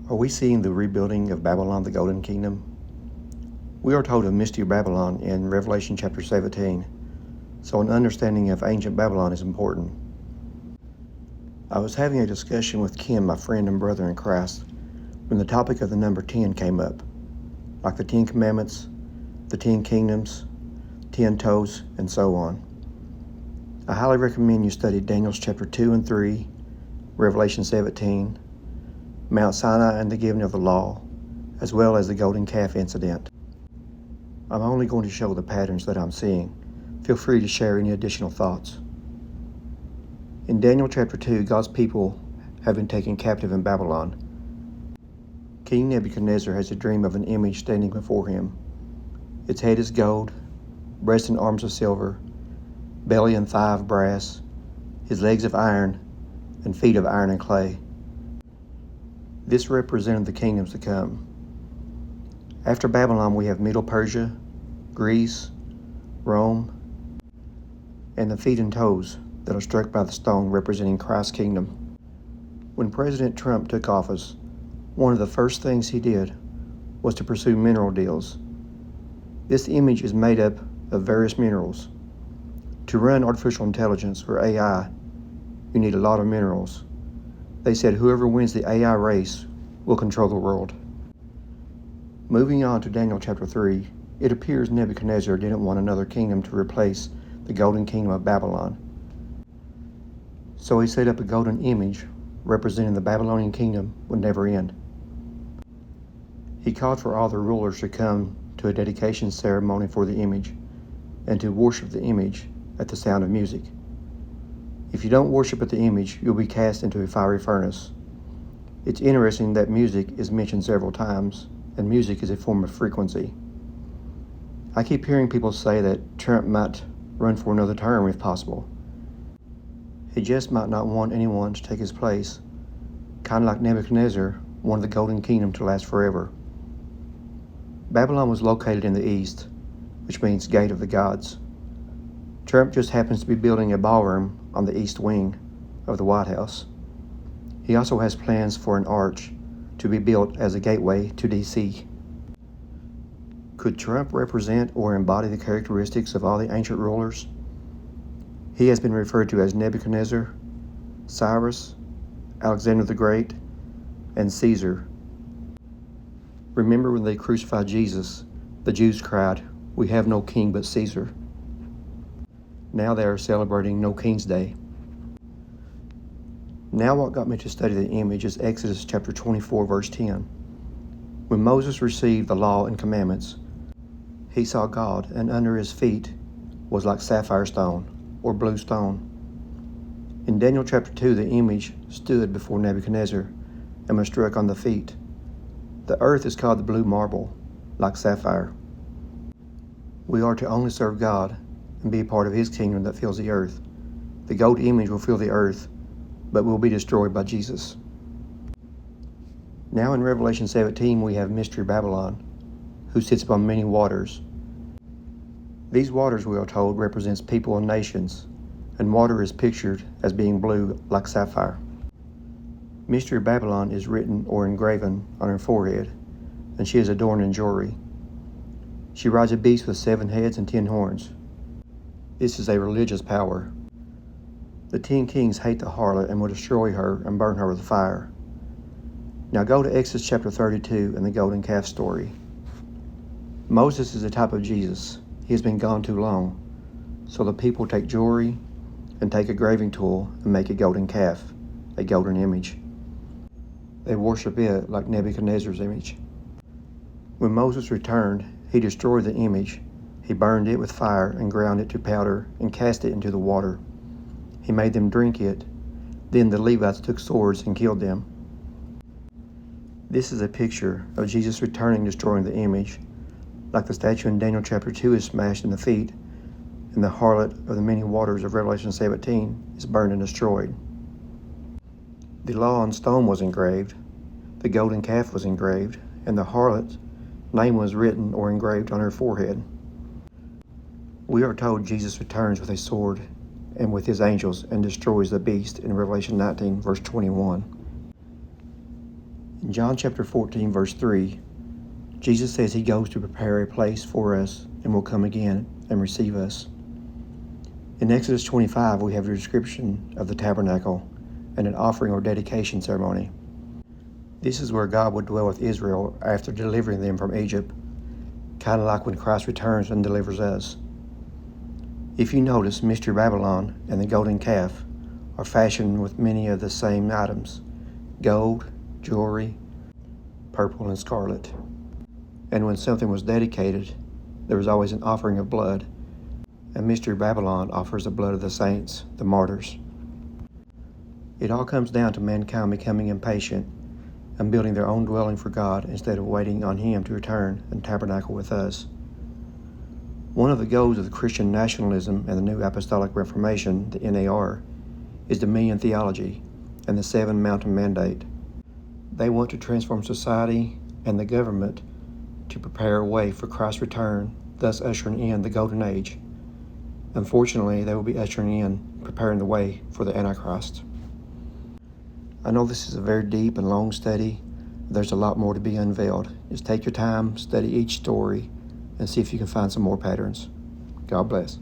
Are we seeing the rebuilding of Babylon, the Golden Kingdom? We are told of mystery of Babylon in Revelation chapter 17, so an understanding of ancient Babylon is important. I was having a discussion with Kim, my friend and brother in Christ, when the topic of the number 10 came up, like the 10 Commandments, the 10 Kingdoms, 10 toes, and so on. I highly recommend you study Daniel's chapter 2 and 3, Revelation 17, Mount Sinai and the giving of the law, as well as the golden calf incident. I'm only going to show the patterns that I'm seeing. Feel free to share any additional thoughts. In Daniel chapter 2, God's people have been taken captive in Babylon. King Nebuchadnezzar has a dream of an image standing before him. Its head is gold, breast and arms of silver, belly and thigh of brass, his legs of iron, and feet of iron and clay. This represented the kingdoms to come. After Babylon, we have Middle Persia, Greece, Rome, and the feet and toes that are struck by the stone representing Christ's kingdom. When President Trump took office, one of the first things he did was to pursue mineral deals. This image is made up of various minerals. To run artificial intelligence, or AI, you need a lot of minerals. They said whoever wins the AI race will control the world. Moving on to Daniel chapter 3, it appears Nebuchadnezzar didn't want another kingdom to replace the golden kingdom of Babylon. So he set up a golden image representing the Babylonian kingdom would never end. He called for all the rulers to come to a dedication ceremony for the image and to worship the image at the sound of music. If you don't worship at the image, you'll be cast into a fiery furnace. It's interesting that music is mentioned several times, and music is a form of frequency. I keep hearing people say that Trump might run for another term if possible. He just might not want anyone to take his place, kind of like Nebuchadnezzar wanted the golden kingdom to last forever. Babylon was located in the east, which means gate of the gods. Trump just happens to be building a ballroom on the east wing of the White House. He also has plans for an arch to be built as a gateway to D.C. Could Trump represent or embody the characteristics of all the ancient rulers? He has been referred to as Nebuchadnezzar, Cyrus, Alexander the Great, and Caesar. Remember when they crucified Jesus, the Jews cried, "We have no king but Caesar." Now they are celebrating No King's Day. Now what got me to study the image is Exodus chapter 24, verse 10. When Moses received the law and commandments, he saw God, and under his feet was like sapphire stone, or blue stone. In Daniel chapter 2, the image stood before Nebuchadnezzar and was struck on the feet. The earth is called the blue marble, like sapphire. We are to only serve God and be a part of his kingdom that fills the earth. The gold image will fill the earth, but will be destroyed by Jesus. Now in Revelation 17, we have Mystery Babylon, who sits upon many waters. These waters, we are told, represents people and nations, and water is pictured as being blue like sapphire. Mystery Babylon is written or engraven on her forehead, and she is adorned in jewelry. She rides a beast with 7 heads and 10 horns. This is a religious power. The 10 kings hate the harlot and will destroy her and burn her with fire. Now go to Exodus chapter 32 and the golden calf story. Moses is a type of Jesus. He has been gone too long. So the people take jewelry and take a graving tool and make a golden calf, a golden image. They worship it like Nebuchadnezzar's image. When Moses returned, he destroyed the image. He burned it with fire and ground it to powder and cast it into the water. He made them drink it. Then the Levites took swords and killed them. This is a picture of Jesus returning, destroying the image, like the statue in Daniel chapter 2 is smashed in the feet, and the harlot of the many waters of Revelation 17 is burned and destroyed. The law on stone was engraved, the golden calf was engraved, and the harlot's name was written or engraved on her forehead. We are told Jesus returns with a sword and with his angels and destroys the beast in Revelation 19, verse 21. In John chapter 14, verse 3, Jesus says he goes to prepare a place for us and will come again and receive us. In Exodus 25, we have a description of the tabernacle and an offering or dedication ceremony. This is where God would dwell with Israel after delivering them from Egypt, kind of like when Christ returns and delivers us. If you notice, Mystery Babylon and the golden calf are fashioned with many of the same items: gold, jewelry, purple and scarlet. And when something was dedicated, there was always an offering of blood, and Mystery Babylon offers the blood of the saints, the martyrs. It all comes down to mankind becoming impatient and building their own dwelling for God instead of waiting on Him to return and tabernacle with us. One of the goals of the Christian nationalism and the New Apostolic Reformation, the NAR, is dominion theology and the Seven Mountain Mandate. They want to transform society and the government to prepare a way for Christ's return, thus ushering in the Golden Age. Unfortunately, they will be ushering in, preparing the way for the Antichrist. I know this is a very deep and long study. There's a lot more to be unveiled. Just take your time, study each story, and see if you can find some more patterns. God bless.